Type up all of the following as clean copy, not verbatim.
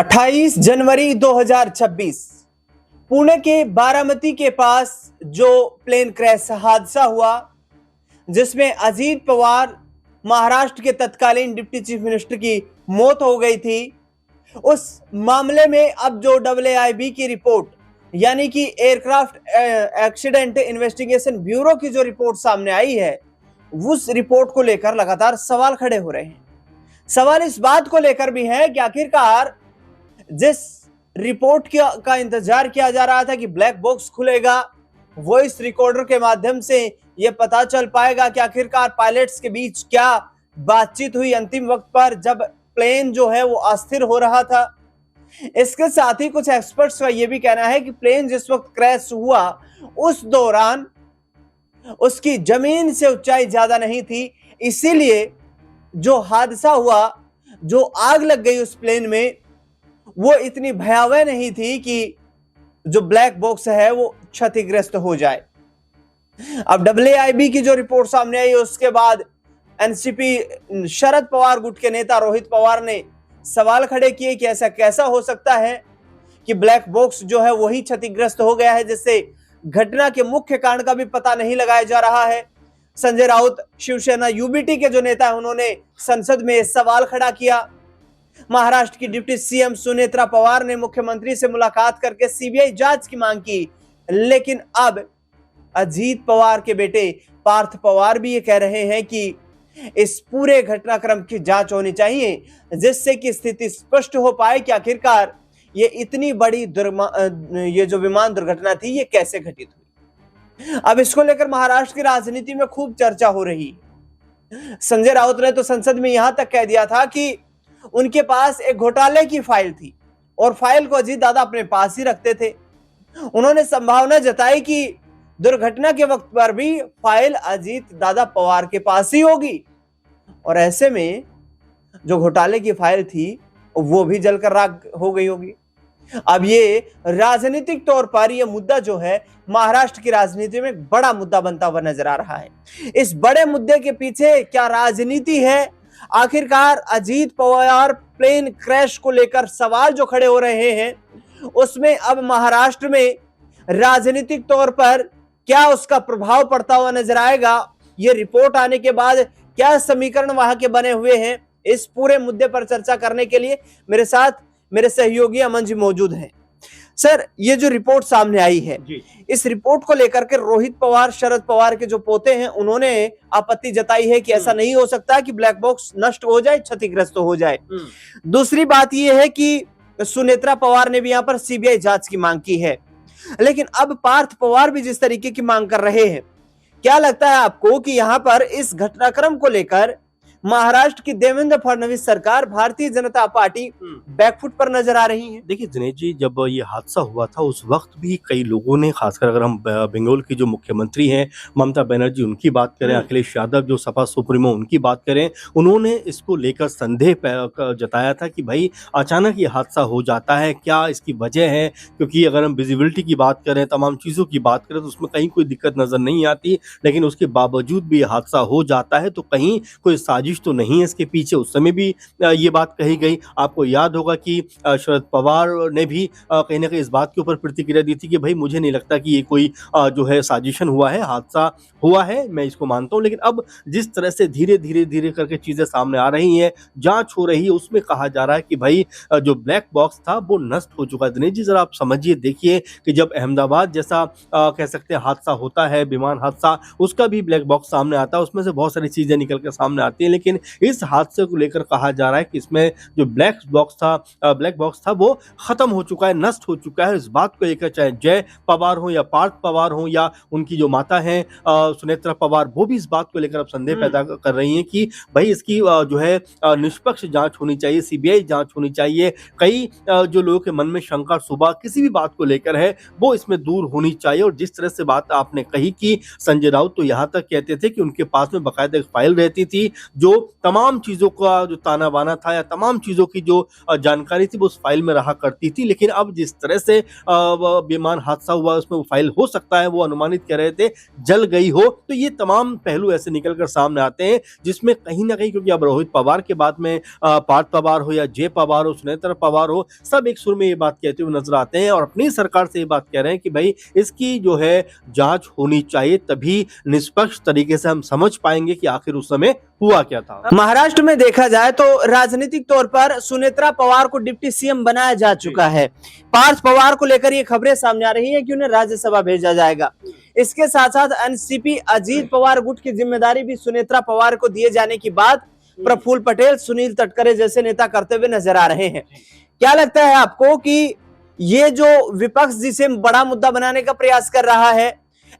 28 जनवरी 2026 पुणे के बारामती के पास जो प्लेन क्रैश हादसा हुआ जिसमें अजीत पवार महाराष्ट्र के तत्कालीन डिप्टी चीफ मिनिस्टर की मौत हो गई थी। उस मामले में अब जो AAIB की रिपोर्ट यानी कि एयरक्राफ्ट एक्सीडेंट इन्वेस्टिगेशन ब्यूरो की जो रिपोर्ट सामने आई है, उस रिपोर्ट को लेकर लगातार सवाल खड़े हो रहे हैं। सवाल इस बात को लेकर भी है कि आखिरकार जिस रिपोर्ट का इंतजार किया जा रहा था कि ब्लैक बॉक्स खुलेगा, वॉइस रिकॉर्डर के माध्यम से यह पता चल पाएगा कि आखिरकार पायलट्स के बीच क्या बातचीत हुई अंतिम वक्त पर जब प्लेन जो है वो अस्थिर हो रहा था। इसके साथ ही कुछ एक्सपर्ट्स का यह भी कहना है कि प्लेन जिस वक्त क्रैश हुआ उस दौरान उसकी जमीन से ऊंचाई ज्यादा नहीं थी, इसीलिए जो हादसा हुआ, जो आग लग गई उस प्लेन में, वो इतनी भयावह नहीं थी कि जो ब्लैक बॉक्स है वो क्षतिग्रस्त हो जाए। अब AAIB की जो रिपोर्ट सामने आई उसके बाद एनसीपी शरद पवार गुट के नेता रोहित पवार ने सवाल खड़े किए कि ऐसा कैसा हो सकता है कि ब्लैक बॉक्स जो है वही क्षतिग्रस्त हो गया है, जिससे घटना के मुख्य कारण का भी पता नहीं लगाया जा रहा है। संजय राउत शिवसेना UBT के जो नेता है उन्होंने संसद में सवाल खड़ा किया। महाराष्ट्र की डिप्टी CM सुनेत्रा पवार ने मुख्यमंत्री से मुलाकात करके CBI जांच की मांग की, लेकिन अब अजीत पवार के बेटे पार्थ पवार भी ये कह रहे हैं कि इस पूरे घटनाक्रम की जांच होनी चाहिए, जिससे कि स्थिति स्पष्ट हो पाए कि आखिरकार ये इतनी बड़ी ये जो विमान दुर्घटना थी ये कैसे घटित हुई। अब इसको लेकर महाराष्ट्र की राजनीति में खूब चर्चा हो रही है। संजय राउत ने तो संसद में यहां तक कह दिया था कि उनके पास एक घोटाले की फाइल थी और फाइल को अजीत दादा अपने पास ही रखते थे। उन्होंने संभावना जताई कि दुर्घटना के वक्त पर भी फाइल अजीत दादा पवार के पास ही होगी और ऐसे में जो घोटाले की फाइल थी वो भी जलकर राख हो गई होगी। अब ये राजनीतिक तौर पर यह मुद्दा जो है महाराष्ट्र की राजनीति में एक बड़ा मुद्दा बनता हुआ नजर आ रहा है। इस बड़े मुद्दे के पीछे क्या राजनीति है? आखिरकार अजीत पवार प्लेन क्रैश को लेकर सवाल जो खड़े हो रहे हैं उसमें अब महाराष्ट्र में राजनीतिक तौर पर क्या उसका प्रभाव पड़ता हुआ नजर आएगा? ये रिपोर्ट आने के बाद क्या समीकरण वहां के बने हुए हैं? इस पूरे मुद्दे पर चर्चा करने के लिए मेरे साथ मेरे सहयोगी अमन जी मौजूद हैं। सर, ये जो रिपोर्ट सामने आई है, इस रिपोर्ट को लेकर के रोहित पवार, शरद पवार के जो पोते हैं, उन्होंने आपत्ति जताई है कि ऐसा नहीं हो सकता कि ब्लैक बॉक्स नष्ट हो जाए, क्षतिग्रस्त हो जाए। दूसरी बात यह है कि सुनेत्रा पवार ने भी यहाँ पर CBI जांच की मांग की है, लेकिन अब पार्थ पवार भी जिस तरीके की मांग कर रहे हैं, क्या लगता है आपको कि यहां पर इस घटनाक्रम को लेकर महाराष्ट्र की देवेंद्र फडणवीस सरकार, भारतीय जनता पार्टी बैकफुट पर नजर आ रही है? देखिए दिनेश जी, जब ये हादसा हुआ था उस वक्त भी कई लोगों ने, खासकर अगर हम बंगाल की जो मुख्यमंत्री हैं ममता बनर्जी उनकी बात करें, अखिलेश यादव जो सपा सुप्रीमो उनकी बात करें, उन्होंने इसको लेकर संदेह जताया था कि भाई अचानक ये हादसा हो जाता है, क्या इसकी वजह है? क्योंकि अगर हम विजिबिलिटी की बात करें, तमाम चीज़ों की बात करें तो उसमें कहीं कोई दिक्कत नजर नहीं आती, लेकिन उसके बावजूद भी ये हादसा हो जाता है, तो कहीं कोई साजिश तो नहीं है इसके पीछे। उस समय भी ये बात कही गई। आपको याद होगा कि शरद पवार ने भी कहीं ना कहीं इस बात के ऊपर प्रतिक्रिया दी थी कि भाई मुझे नहीं लगता कि ये कोई जो है साजिशन हुआ है, हादसा हुआ है, मैं इसको मानता हूं। लेकिन अब जिस तरह से धीरे धीरे धीरे करके चीजें सामने आ रही हैं, जांच हो रही है, उसमें कहा जा रहा है कि भाई जो ब्लैक बॉक्स था वो नष्ट हो चुका है। दिनेश जी, जरा आप समझिए, देखिए कि जब अहमदाबाद जैसा कह सकते हैं हादसा होता है, विमान हादसा, उसका भी ब्लैक बॉक्स सामने आता है, उसमें से बहुत सारी चीजें निकल कर सामने आती हैं, लेकिन इस हादसे को लेकर कहा जा रहा है कि इसमें जो ब्लैक बॉक्स था वो खत्म हो चुका है, नष्ट हो चुका है। इस बात को लेकर चाहे जय पवार हो या पार्थ पवार हो या उनकी जो माता हैं सुनेत्रा पवार, वो भी इस बात को लेकर अब संदेह पैदा कर रही हैं कि भाई इसकी जो है निष्पक्ष जांच होनी चाहिए, CBI जांच होनी चाहिए। कई जो लोगों के मन में शंका सुबह किसी भी बात को लेकर है वो इसमें दूर होनी चाहिए। और जिस तरह से बात आपने कही कि संजय राउत तो यहाँ तक कहते थे कि उनके पास में बाकायदा एक फाइल रहती थी जो जो तमाम चीज़ों का जो ताना बाना था या तमाम चीज़ों की जो जानकारी थी वो उस फाइल में रहा करती थी। लेकिन अब जिस तरह से वो विमान हादसा हुआ उसमें वो फाइल हो सकता है वो अनुमानित कर रहे थे जल गई हो, तो ये तमाम पहलू ऐसे निकल कर सामने आते हैं जिसमें कहीं ना कहीं, क्योंकि अब रोहित पवार के बाद में पार्थ पवार हो या जय पवार हो, सुनेत्र पवार हो, सब एक सुर में ये बात कहते हुए नजर आते हैं और अपनी सरकार से ये बात कह रहे हैं कि भाई इसकी जो है जांच होनी चाहिए, तभी निष्पक्ष तरीके से हम समझ पाएंगे कि आखिर उस समय हुआ क्या था। महाराष्ट्र में देखा जाए तो राजनीतिक तौर पर सुनेत्रा पवार को डिप्टी सीएम बनाया जा चुका है। पार्थ पवार को लेकर ये खबरें सामने आ रही हैं कि उन्हें राज्यसभा भेजा जाएगा। इसके साथ साथ एनसीपी अजीत पवार गुट की जिम्मेदारी भी सुनेत्रा पवार को दिए जाने की बात प्रफुल्ल पटेल, सुनील तटकरे जैसे नेता करते हुए नजर आ रहे हैं। क्या लगता है आपको कि ये जो विपक्ष जिसे बड़ा मुद्दा बनाने का प्रयास कर रहा है,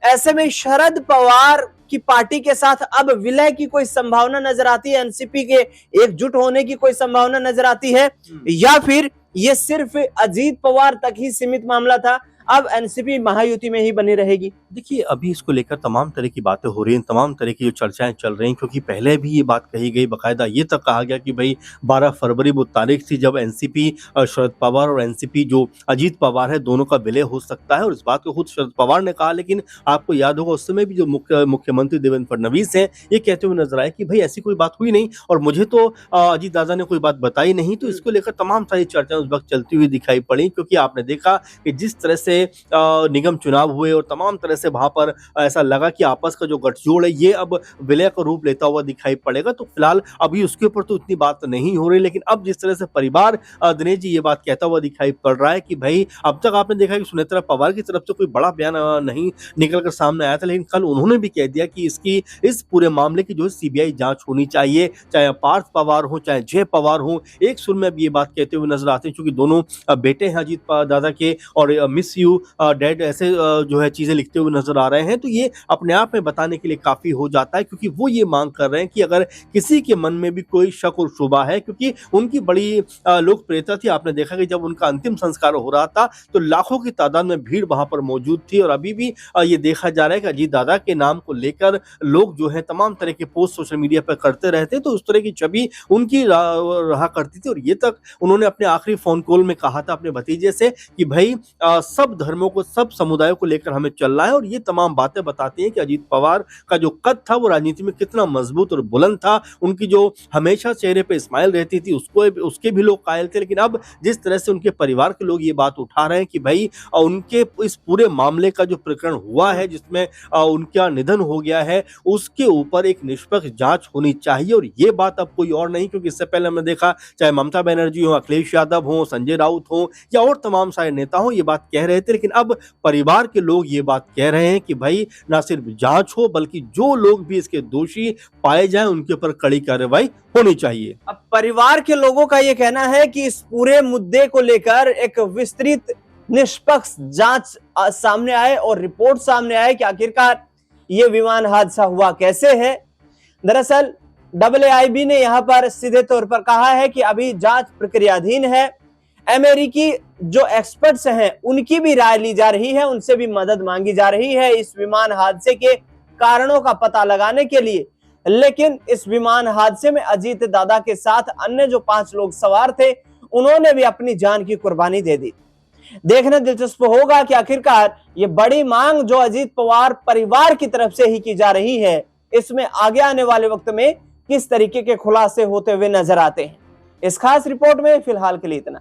ऐसे में शरद पवार की पार्टी के साथ अब विलय की कोई संभावना नजर आती है, एनसीपी के एकजुट होने की कोई संभावना नजर आती है, या फिर ये सिर्फ अजीत पवार तक ही सीमित मामला था, अब एनसीपी महायुति में ही बनी रहेगी? देखिए, अभी इसको लेकर तमाम तरह की बातें हो रही हैं, तमाम तरह की जो चर्चाएं चल रही हैं, क्योंकि पहले भी ये बात कही गई, बाकायदा ये तक कहा गया कि भाई 12 फरवरी वो तारीख थी जब एनसीपी शरद पवार और एनसीपी जो अजीत पवार है दोनों का विलय हो सकता है, और इस बात को खुद शरद पवार ने कहा। लेकिन आपको याद होगा उस समय भी जो मुख्यमंत्री देवेंद्र फडणवीस हैं ये कहते हुए नजर आए कि भाई ऐसी कोई बात हुई नहीं और मुझे तो अजीत दादा ने कोई बात बताई नहीं। तो इसको लेकर तमाम सारी चर्चाएं उस वक्त चलती हुई दिखाई पड़ी, क्योंकि आपने देखा कि जिस तरह से निगम चुनाव हुए और तमाम तरह से वहां पर ऐसा लगा कि आपस का जो गठजोड़ है ये अब विलय का रूप लेता हुआ दिखाई पड़ेगा। तो फिलहाल अभी उसके ऊपर तो इतनी बात नहीं हो रही, लेकिन अब जिस तरह से परिवार दिनेश जी ये बात कहता हुआ दिखाई पड़ रहा है कि भाई अब तक आपने देखा कि सुनेत्रा पवार की तरफ से कोई बड़ा बयान नहीं निकल कर सामने आया था, लेकिन कल उन्होंने भी कह दिया कि इस पूरे मामले की जो सीबीआई जांच होनी चाहिए, चाहे पार्थ पवार हो चाहे जय पवार हो। एक सुर में अब ये बात कहते हुए नजर आते हैं, क्योंकि दोनों बेटे हैं अजीत दादा के और मिस यू डैड ऐसे जो है चीजें लिखते हुए नजर आ रहे हैं। तो ये अपने आप में बताने के लिए काफी हो जाता है, क्योंकि वो ये मांग कर रहे हैं कि अगर किसी के मन में भी कोई शक और शुबा है, क्योंकि उनकी बड़ी लोकप्रियता थी, आपने देखा कि जब उनका अंतिम संस्कार हो रहा था तो लाखों की तादाद में भीड़ वहां पर मौजूद थी, और अभी भी ये देखा जा रहा है कि अजीत दादा के नाम को लेकर लोग जो है तमाम तरह के पोस्ट सोशल मीडिया पर करते रहते, तो उस तरह की छवि उनकी रहा करती थी। और ये तक उन्होंने अपने आखिरी फोन कॉल में कहा था अपने भतीजे से कि भाई सब धर्मों को, सब समुदायों को लेकर हमें चलना है। और ये तमाम बातें बताती हैं कि अजीत पवार का जो कद था वो राजनीति में कितना मजबूत और बुलंद था, उनकी जो हमेशा चेहरे पे स्माइल रहती थी उसके भी लोग कायल थे। लेकिन अब जिस तरह से उनके परिवार के लोग ये बात उठा रहे हैं कि भाई उनके इस पूरे मामले का जो प्रकरण हुआ है जिसमें उनका निधन हो गया है, उसके ऊपर एक निष्पक्ष जांच होनी चाहिए। और ये बात अब कोई और नहीं, क्योंकि इससे पहले हमने देखा चाहे ममता बनर्जी हो, अखिलेश यादव हो, संजय राउत हो या और तमाम सारे नेता हो, ये बात कह रहे थे। लेकिन अब परिवार के लोग ये बात कह रहे हैं कि भाई ना सिर्फ जांच हो बल्कि जो लोग भी इसके दोषी पाए जाएं उनके ऊपर कड़ी कार्रवाई होनी चाहिए। अब परिवार के लोगों का ये कहना है कि इस पूरे मुद्दे को लेकर एक विस्तृत निष्पक्ष जांच सामने आए और रिपोर्ट सामने आए कि आखिरकार ये विमान हादसा हुआ कैसे है। दरअसल AAIB ने यहां पर सीधे तौर पर कहा है कि अभी जांच प्रक्रियाधीन है। अमेरिकी जो एक्सपर्ट्स हैं उनकी भी राय ली जा रही है, उनसे भी मदद मांगी जा रही है इस विमान हादसे के कारणों का पता लगाने के लिए। लेकिन इस विमान हादसे में अजीत दादा के साथ अन्य जो 5 लोग सवार थे उन्होंने भी अपनी जान की कुर्बानी दे दी। देखना दिलचस्प होगा कि आखिरकार ये बड़ी मांग जो अजीत पवार परिवार की तरफ से ही की जा रही है, इसमें आगे आने वाले वक्त में किस तरीके के खुलासे होते हुए नजर आते हैं। इस खास रिपोर्ट में फिलहाल के लिए इतना।